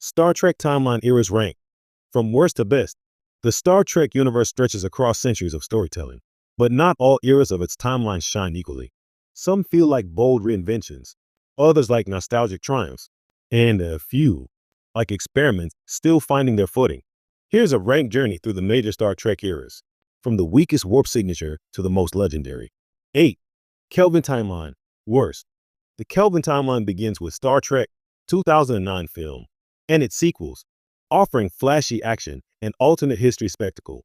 Star Trek timeline eras rank from worst to best. The Star Trek universe stretches across centuries of storytelling, but not all eras of its timeline shine equally. Some feel like bold reinventions, others like nostalgic triumphs, and a few, like experiments, still finding their footing. Here's a ranked journey through the major Star Trek eras, from the weakest warp signature to the most legendary. 8. Kelvin Timeline. Worst. The Kelvin Timeline begins with Star Trek 2009 film and its sequels, offering flashy action and alternate history spectacle.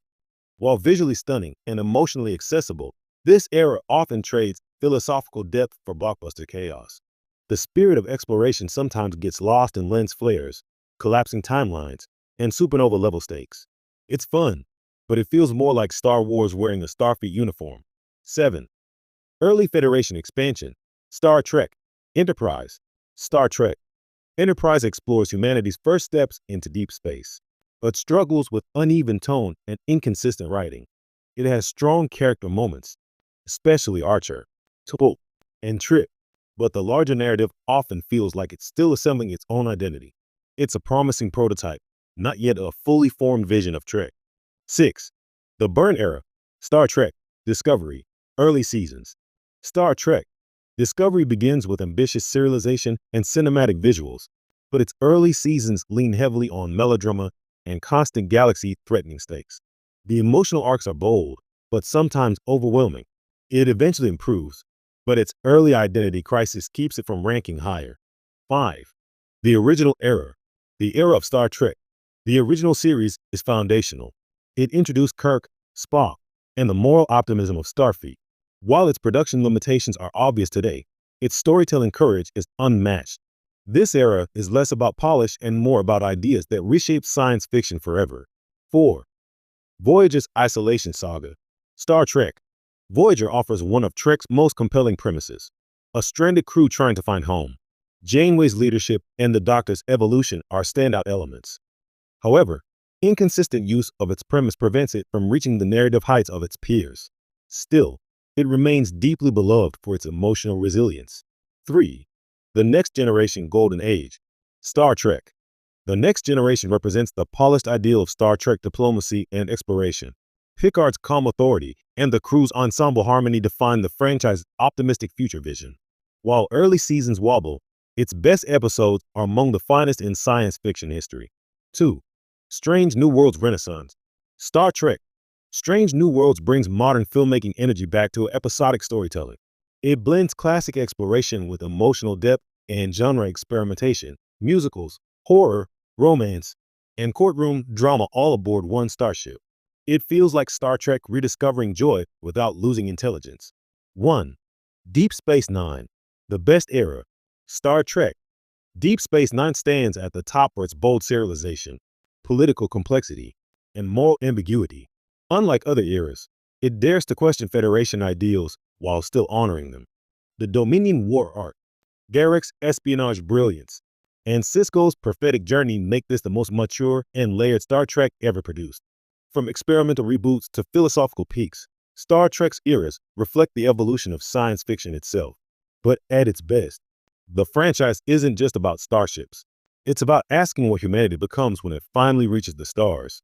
While visually stunning and emotionally accessible, this era often trades philosophical depth for blockbuster chaos. The spirit of exploration sometimes gets lost in lens flares, collapsing timelines, and supernova-level stakes. It's fun, but it feels more like Star Wars wearing a Starfleet uniform. 7. Early Federation expansion. Star Trek. Enterprise. Star Trek. Enterprise explores humanity's first steps into deep space, but struggles with uneven tone and inconsistent writing. It has strong character moments, especially Archer, T'Pol, and Trip, but the larger narrative often feels like it's still assembling its own identity. It's a promising prototype, not yet a fully formed vision of Trek. 6. The Burn Era. Star Trek. Discovery. Early seasons. Star Trek. Discovery begins with ambitious serialization and cinematic visuals, but its early seasons lean heavily on melodrama and constant galaxy-threatening stakes. The emotional arcs are bold, but sometimes overwhelming. It eventually improves, but its early identity crisis keeps it from ranking higher. 5. The Original Era. The era of Star Trek. The original series is foundational. It introduced Kirk, Spock, and the moral optimism of Starfleet. While its production limitations are obvious today, its storytelling courage is unmatched. This era is less about polish and more about ideas that reshape science fiction forever. 4. Voyager's isolation saga. Star Trek. Voyager offers one of Trek's most compelling premises: a stranded crew trying to find home. Janeway's leadership and the Doctor's evolution are standout elements. However, inconsistent use of its premise prevents it from reaching the narrative heights of its peers. Still, it remains deeply beloved for its emotional resilience. 3. The Next Generation Golden Age. Star Trek. The Next Generation represents the polished ideal of Star Trek diplomacy and exploration. Picard's calm authority and the crew's ensemble harmony define the franchise's optimistic future vision. While early seasons wobble, its best episodes are among the finest in science fiction history. 2. Strange New Worlds Renaissance. Star Trek. Strange New Worlds brings modern filmmaking energy back to episodic storytelling. It blends classic exploration with emotional depth and genre experimentation, musicals, horror, romance, and courtroom drama all aboard one starship. It feels like Star Trek rediscovering joy without losing intelligence. 1. Deep Space Nine. The best era. Star Trek. Deep Space Nine stands at the top for its bold serialization, political complexity, and moral ambiguity. Unlike other eras, it dares to question Federation ideals while still honoring them. The Dominion War arc, Garak's espionage brilliance, and Sisko's prophetic journey make this the most mature and layered Star Trek ever produced. From experimental reboots to philosophical peaks, Star Trek's eras reflect the evolution of science fiction itself. But at its best, the franchise isn't just about starships. It's about asking what humanity becomes when it finally reaches the stars.